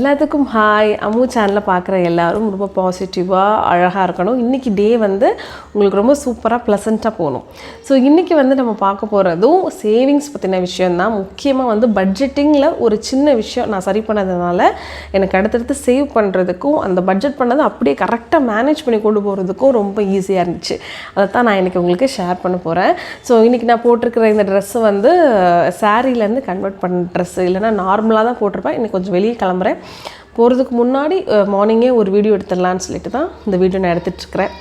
எல்லாத்துக்கும் ஹாய். அம்மு சேனலை பார்க்குற எல்லாரும் ரொம்ப பாசிட்டிவாக அழகாக இருக்கணும். இன்றைக்கி டே வந்து உங்களுக்கு ரொம்ப சூப்பராக ப்ளசண்ட்டாக போகணும். ஸோ இன்றைக்கி வந்து நம்ம பார்க்க போகிறதும் சேவிங்ஸ் பற்றின விஷயந்தான். முக்கியமாக வந்து பட்ஜெட்டிங்கில் ஒரு சின்ன விஷயம் நான் சரி பண்ணதுனால எனக்கு அடுத்தடுத்து சேவ் பண்ணுறதுக்கும் அந்த பட்ஜெட் பண்ணதை அப்படியே கரெக்டாக மேனேஜ் பண்ணி கொண்டு போகிறதுக்கும் ரொம்ப ஈஸியாக இருந்துச்சு. அதை தான் நான் இன்றைக்கி உங்களுக்கு ஷேர் பண்ண போகிறேன். ஸோ இன்றைக்கி நான் போட்டிருக்கிற இந்த ட்ரெஸ்ஸு வந்து சாரீலேருந்து கன்வெர்ட் பண்ண ட்ரெஸ்ஸு, இல்லைனா நார்மலாக தான் போட்டிருப்பேன். இன்னைக்கு கொஞ்சம் வெளியே கிளம்புறேன். போகிறதுக்கு முன்னாடி மார்னிங்கே ஒரு வீடியோ எடுத்துடலான்னு சொல்லிட்டு தான் இந்த வீடியோ நான் எடுத்துகிட்ருக்கிறேன்.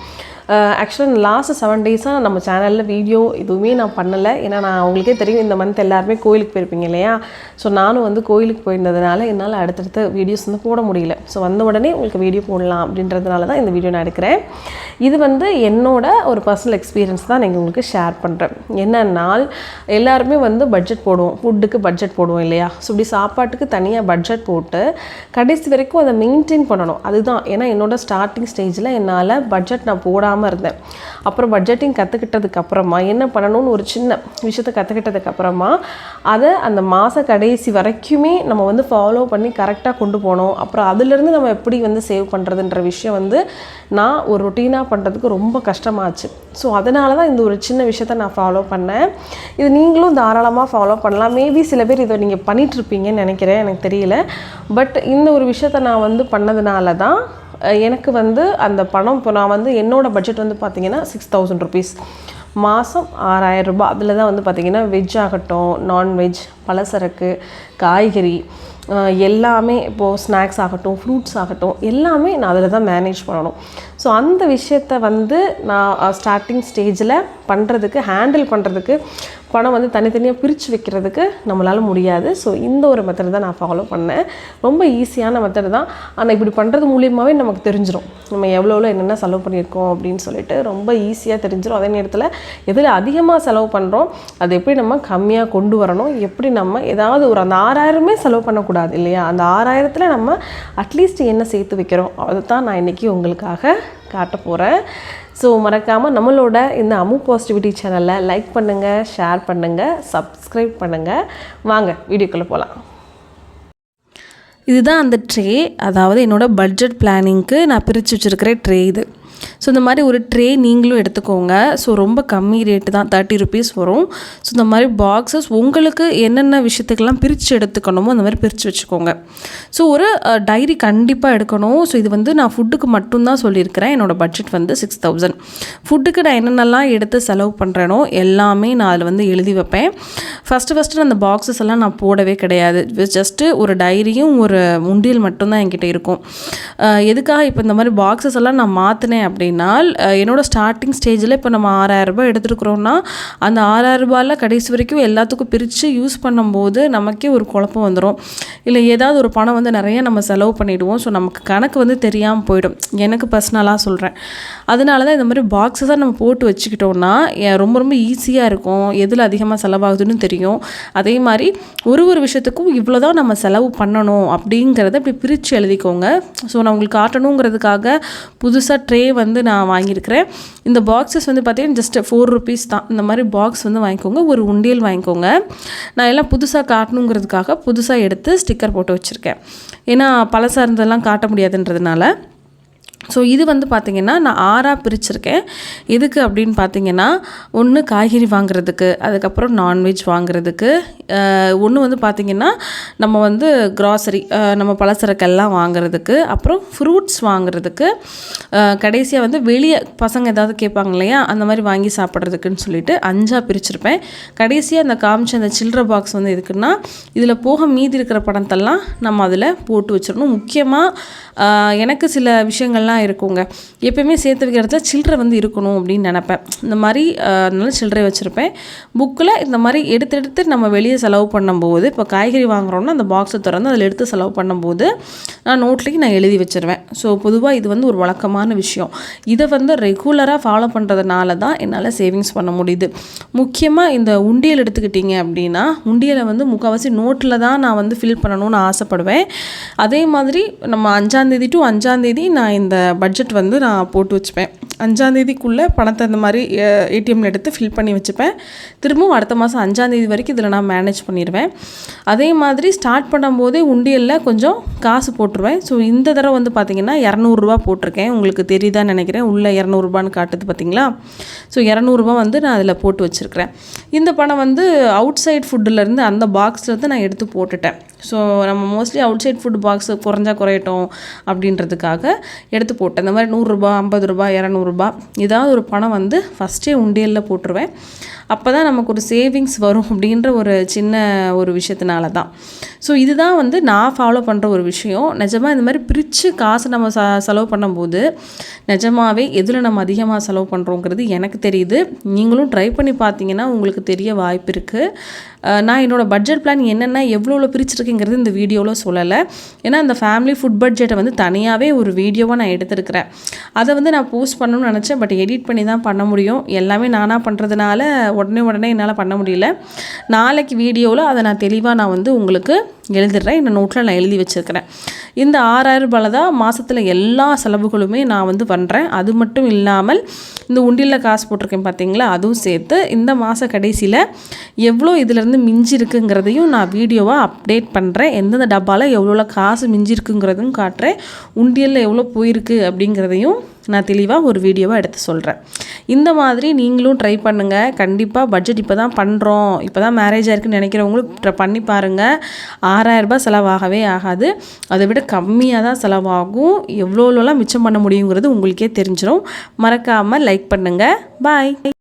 ஆக்சுவலாக லாஸ்ட் 7 டேஸாக நம்ம சேனலில் வீடியோ எதுவுமே நான் பண்ணலை. ஏன்னா நான் உங்களுக்கே தெரியும், இந்த மந்த் எல்லாருமே கோயிலுக்கு போயிருப்பீங்க இல்லையா. ஸோ நானும் வந்து கோயிலுக்கு போயிருந்ததுனால என்னால் அடுத்தடுத்த வீடியோஸ் வந்து போட முடியல. ஸோ வந்த உடனே உங்களுக்கு வீடியோ போடலாம் அப்படின்றதுனால தான் இந்த வீடியோ நான் எடுக்கிறேன். இது வந்து என்னோட ஒரு பர்சனல் எக்ஸ்பீரியன்ஸ் தான் நான் உங்களுக்கு ஷேர் பண்ணுறேன். என்னன்னால் எல்லாருமே வந்து பட்ஜெட் போடுவோம், ஃபுட்டுக்கு பட்ஜெட் போடுவோம் இல்லையா. ஸோ இப்படி சாப்பாட்டுக்கு தனியாக பட்ஜெட் போட்டு கடைசி வரைக்கும் அதை மெயின்டைன் பண்ணணும். அதுதான். ஏன்னா என்னோடய ஸ்டார்டிங் ஸ்டேஜில் என்னால் பட்ஜெட் நான் போடாமல் இருந்தேன். அப்புறம் பட்ஜெட்டிங் கற்றுக்கிட்டதுக்கு அப்புறமா என்ன பண்ணணும்னு ஒரு சின்ன விஷயத்தை கற்றுக்கிட்டதுக்கு அப்புறமா அதை அந்த மாத கடைசி வரைக்குமே நம்ம வந்து ஃபாலோ பண்ணி கரெக்டாக கொண்டு போனோம். அப்புறம் அதுலேருந்து நம்ம எப்படி வந்து சேவ் பண்ணுறதுன்ற விஷயம் வந்து நான் ஒரு ரொட்டீனாக பண்ணுறதுக்கு ரொம்ப கஷ்டமாச்சு. ஸோ அதனால தான் இந்த ஒரு சின்ன விஷயத்தை நான் ஃபாலோ பண்ணேன். இது நீங்களும் தாராளமாக ஃபாலோ பண்ணலாம். மேபி சில பேர் இதை நீங்கள் பண்ணிகிட்ருப்பீங்கன்னு நினைக்கிறேன், எனக்கு தெரியல. பட் இந்த ஒரு விஷயத்தை நான் வந்து பண்ணதுனால தான் எனக்கு வந்து அந்த பணம், இப்போ நான் வந்து என்னோடய பட்ஜெட் வந்து பார்த்திங்கன்னா 6000 rupees, மாதம் 6000 ரூபாய். அதில் தான் வந்து பார்த்திங்கன்னா வெஜ் ஆகட்டும், நான்வெஜ், பலசரக்கு, காய்கறி எல்லாமே, இப்போது ஸ்நாக்ஸ் ஆகட்டும், ஃப்ரூட்ஸ் ஆகட்டும், எல்லாமே நான் அதில் தான் மேனேஜ் பண்ணணும். ஸோ அந்த விஷயத்தை வந்து நான் ஸ்டார்டிங் ஸ்டேஜில் பண்ணுறதுக்கு, ஹேண்டில் பண்ணுறதுக்கு, பணம் வந்து தனித்தனியாக பிரித்து வைக்கிறதுக்கு நம்மளால் முடியாது. ஸோ இந்த ஒரு மெத்தட் தான் நான் ஃபாலோ பண்ணேன். ரொம்ப ஈஸியான மெத்தட் தான். ஆனால் இப்படி பண்ணுறது மூலியமாகவே நமக்கு தெரிஞ்சிடும் நம்ம எவ்வளோ என்னென்ன செலவு பண்ணியிருக்கோம் அப்படின்னு சொல்லிட்டு ரொம்ப ஈஸியாக தெரிஞ்சிடும். அதே நேரத்தில் எதில் அதிகமாக செலவு பண்ணுறோம், அது எப்படி நம்ம கம்மியாக கொண்டு வரணும், எப்படி நம்ம ஏதாவது ஒரு அந்த 6000 செலவு பண்ணக்கூடாது இல்லையா. அந்த 6000 நம்ம அட்லீஸ்ட் என்ன சேர்த்து வைக்கிறோம், அதை தான் நான் இன்றைக்கி உங்களுக்காக காட்ட போகிறேன். ஸோ மறக்காமல் நம்மளோட இந்த அம்மு பாசிட்டிவிட்டி சேனலை லைக் பண்ணுங்கள், ஷேர் பண்ணுங்கள், சப்ஸ்கிரைப் பண்ணுங்கள். வாங்க வீடியோக்குள்ளே போகலாம். இதுதான் அந்த ட்ரே, அதாவது என்னோடய பட்ஜெட் பிளானிங்க்கு நான் பிரித்து வச்சுருக்கிற ட்ரே இது. ஸோ இந்த மாதிரி ஒரு ட்ரே நீங்களும் எடுத்துக்கோங்க. ஸோ ரொம்ப கம்மி ரேட்டு தான், 30 rupees வரும். ஸோ இந்த மாதிரி பாக்ஸஸ் உங்களுக்கு என்னென்ன விஷயத்துக்கெல்லாம் பிரித்து எடுத்துக்கணுமோ அந்த மாதிரி பிரித்து வச்சுக்கோங்க. ஸோ ஒரு டைரி கண்டிப்பாக எடுக்கணும். ஸோ இது வந்து நான் ஃபுட்டுக்கு மட்டும்தான் சொல்லியிருக்கிறேன். என்னோடய பட்ஜெட் வந்து 6000. ஃபுட்டுக்கு நான் என்னென்னலாம் எடுத்து செலவு பண்ணுறேனோ எல்லாமே நான் அதில் வந்து எழுதி வைப்பேன். ஃபஸ்ட்டு அந்த பாக்ஸஸ் எல்லாம் நான் போடவே கிடையாது. ஜஸ்ட்டு ஒரு டைரியும் ஒரு உண்டியல் மட்டும்தான் என்கிட்ட இருக்கும். எதுக்காக இப்போ இந்த மாதிரி பாக்ஸஸ் எல்லாம் நான் மாற்றினேன் அப்படின்னா, என்னோடய ஸ்டார்டிங் ஸ்டேஜில் இப்போ நம்ம 6000 ரூபாய் எடுத்துருக்குறோன்னா அந்த 6000 ரூபாயில் கடைசி வரைக்கும் எல்லாத்துக்கும் பிரித்து யூஸ் பண்ணும்போது நமக்கே ஒரு குழப்பம் வந்துடும். இல்லை ஏதாவது ஒரு பணம் வந்து நிறைய நம்ம செலவு பண்ணிவிடுவோம். ஸோ நமக்கு கணக்கு வந்து தெரியாமல் போயிடும். எனக்கு பர்சனலாக சொல்கிறேன். அதனால தான் இந்த மாதிரி பாக்ஸஸாக நம்ம போட்டு வச்சுக்கிட்டோன்னா ரொம்ப ரொம்ப ஈஸியாக இருக்கும். எதில் அதிகமாக செலவாகுதுன்னு தெரியும். அதே மாதிரி ஒரு விஷயத்துக்கும் இவ்வளோ தான் நம்ம செலவு பண்ணணும் அப்படிங்கிறத இப்படி பிரித்து எழுதிக்கோங்க. ஸோ நான் உங்களுக்கு காட்டணுங்கிறதுக்காக புதுசாக ட்ரே வந்து நான் வாங்கியிருக்கிறேன். இந்த பாக்ஸஸ் வந்து பார்த்திங்கன்னா ஜஸ்ட் 4 rupees தான். இந்த மாதிரி பாக்ஸ் வந்து வாங்கிக்கோங்க, ஒரு உண்டியல் வாங்கிக்கோங்க. நான் எல்லாம் புதுசாக காட்டணுங்கிறதுக்காக புதுசாக எடுத்து ஸ்டிக்கர் போட்டு வச்சுருக்கேன். ஏன்னா பழசாக இருந்ததெல்லாம் காட்ட முடியாதுன்றதுனால. ஸோ இது வந்து பார்த்திங்கன்னா நான் 6ஆக பிரிச்சுருக்கேன். எதுக்கு அப்படின்னு பார்த்திங்கன்னா, ஒன்று காய்கறி வாங்குறதுக்கு, அதுக்கப்புறம் நான்வெஜ் வாங்குறதுக்கு, ஒன்று வந்து பார்த்திங்கன்னா நம்ம வந்து க்ராசரி, நம்ம பலசரக்கெல்லாம் வாங்குறதுக்கு, அப்புறம் ஃப்ரூட்ஸ் வாங்குறதுக்கு, கடைசியாக வந்து வெளியே பசங்க ஏதாவது கேட்பாங்க இல்லையா, அந்த மாதிரி வாங்கி சாப்பிட்றதுக்குன்னு சொல்லிட்டு 5ஆக பிரிச்சுருப்பேன். கடைசியாக அந்த காமிச்ச அந்த சில்லற பாக்ஸ் வந்து எதுக்குன்னா, இதில் போக மீதி இருக்கிற பணத்தெல்லாம் நம்ம அதில் போட்டு வச்சிடணும். முக்கியமாக எனக்கு சில விஷயங்கள்லாம் இருக்குங்க. எப்பயுமே சேர்த்து வைக்கிறதுல சில்லறை வந்து இருக்கணும் அப்படின்னு நினப்பேன். இந்த மாதிரி அதனால சில்லறை வச்சுருப்பேன். புக்கில் இந்த மாதிரி எடுத்து நம்ம வெளியே செலவு பண்ணும்போது, இப்போ காய்கறி வாங்குகிறோன்னா அந்த பாக்ஸை திறந்து அதில் எடுத்து செலவு பண்ணும்போது நான் நோட்லேயும் நான் எழுதி வச்சுருவேன். ஸோ பொதுவாக இது வந்து ஒரு வழக்கமான விஷயம். இதை வந்து ரெகுலராக ஃபாலோ பண்ணுறதுனால தான் என்னால் சேவிங்ஸ் பண்ண முடியுது. முக்கியமாக இந்த உண்டியல் எடுத்துக்கிட்டிங்க அப்படின்னா, உண்டியலை வந்து முக்கால்வாசி நோட்டில் தான் நான் வந்து ஃபில் பண்ணணும்னு ஆசைப்படுவேன். அதே மாதிரி நம்ம 5ஆம் தேதி to 5ஆம் தேதி நான் இந்த பட்ஜெட் வந்து நான் போட்டு வச்சுப்பேன். 5ஆம் தேதிக்குள்ளே பணத்தை இந்த மாதிரி ஏடிஎம்மில் எடுத்து ஃபில் பண்ணி வச்சுப்பேன். திரும்பவும் அடுத்த மாதம் 5ஆம் தேதி வரைக்கும் இதில் நான் மேனேஜ் பண்ணிடுவேன். அதே மாதிரி ஸ்டார்ட் பண்ணும்போதே உண்டியலில் கொஞ்சம் காசு போட்டுருவேன். ஸோ இந்த தடவை வந்து பார்த்திங்கன்னா 200 போட்டிருக்கேன். உங்களுக்கு தெரியுதான்னு நினைக்கிறேன். உள்ளே 200 காட்டுது பார்த்திங்களா. ஸோ 200 வந்து நான் அதில் போட்டு வச்சுருக்கிறேன். இந்த பணம் வந்து அவுட் சைட் ஃபுட்டுலேருந்து அந்த பாக்ஸ்லேருந்து நான் எடுத்து போட்டுட்டேன். ஸோ நம்ம mostly outside food box குறையட்டும் அப்படின்றதுக்காக எடுத்து போட்டேன். இந்த மாதிரி 100 ரூபா, 50 ரூபா, 200 ஏதாவது ஒரு பணம் வந்து ஃபஸ்ட்டே உண்டியலில் போட்டுருவேன். அப்போ தான் நமக்கு ஒரு சேவிங்ஸ் வரும் அப்படின்ற ஒரு சின்ன ஒரு விஷயத்தினால தான். ஸோ இதுதான் வந்து நான் ஃபாலோ பண்ணுற ஒரு விஷயம். நிஜமாக இந்த மாதிரி பிரித்து காசு நம்ம செலவு பண்ணும்போது நிஜமாகவே எதில் நம்ம அதிகமாக செலவு பண்ணுறோங்கிறது எனக்கு தெரியுது. நீங்களும் ட்ரை பண்ணி பார்த்தீங்கன்னா உங்களுக்கு தெரிய வாய்ப்பு இருக்குது. நான் என்னோடய பட்ஜெட் பிளான் என்னென்ன எவ்வளோ பிரிச்சுருக்கேங்கிறது இந்த வீடியோவில் சொல்லலை. ஏன்னா இந்த ஃபேமிலி ஃபுட் பட்ஜெட்டை வந்து தனியாகவே ஒரு வீடியோவாக நான் எடுத்துருக்கிறேன். அதை வந்து நான் போஸ்ட் பண்ணணும்னு நினச்சேன். பட் எடிட் பண்ணி தான் பண்ண முடியும். எல்லாமே நானாக பண்ணுறதுனால உடனே என்னால் பண்ண முடியல. நாளைக்கு வீடியோவில் அதை நான் தெளிவாக வந்து உங்களுக்கு எழுதிடுறேன். இந்த நோட்டில் நான் எழுதி வச்சுருக்கிறேன். இந்த 6000 ரூபாயில் தான் மாதத்தில் எல்லா செலவுகளுமே நான் வந்து பண்ணுறேன். அது மட்டும் இல்லாமல் இந்த உண்டியில் காசு போட்டிருக்கேன் பார்த்தீங்களா, அதுவும் சேர்த்து இந்த மாத கடைசியில் எவ்வளோ இதிலேருந்து மிஞ்சி இருக்குங்கிறதையும் நான் வீடியோவாக அப்டேட் பண்ணுறேன். எந்தெந்த டப்பாவில் எவ்வளோ காசு மிஞ்சி இருக்குங்கிறதும் காட்டுறேன். உண்டியலில் எவ்வளோ போயிருக்கு அப்படிங்கிறதையும் நான் தெளிவாக ஒரு வீடியோவாக எடுத்து சொல்கிறேன். இந்த மாதிரி நீங்களும் ட்ரை பண்ணுங்கள். கண்டிப்பாக பட்ஜெட் இப்போ தான் பண்ணுறோம், இப்போ தான் மேரேஜ் ஆயிருக்குன்னு நினைக்கிறவங்களும் பண்ணி பாருங்கள். 6000 ரூபாய் செலவாகவே ஆகாது. அதை விட கம்மியாக தான் செலவாகும். எவ்வளோலாம் மிச்சம் பண்ண முடியுங்கிறது உங்களுக்கே தெரிஞ்சிடும். மறக்காமல் லைக் பண்ணுங்கள். பாய்.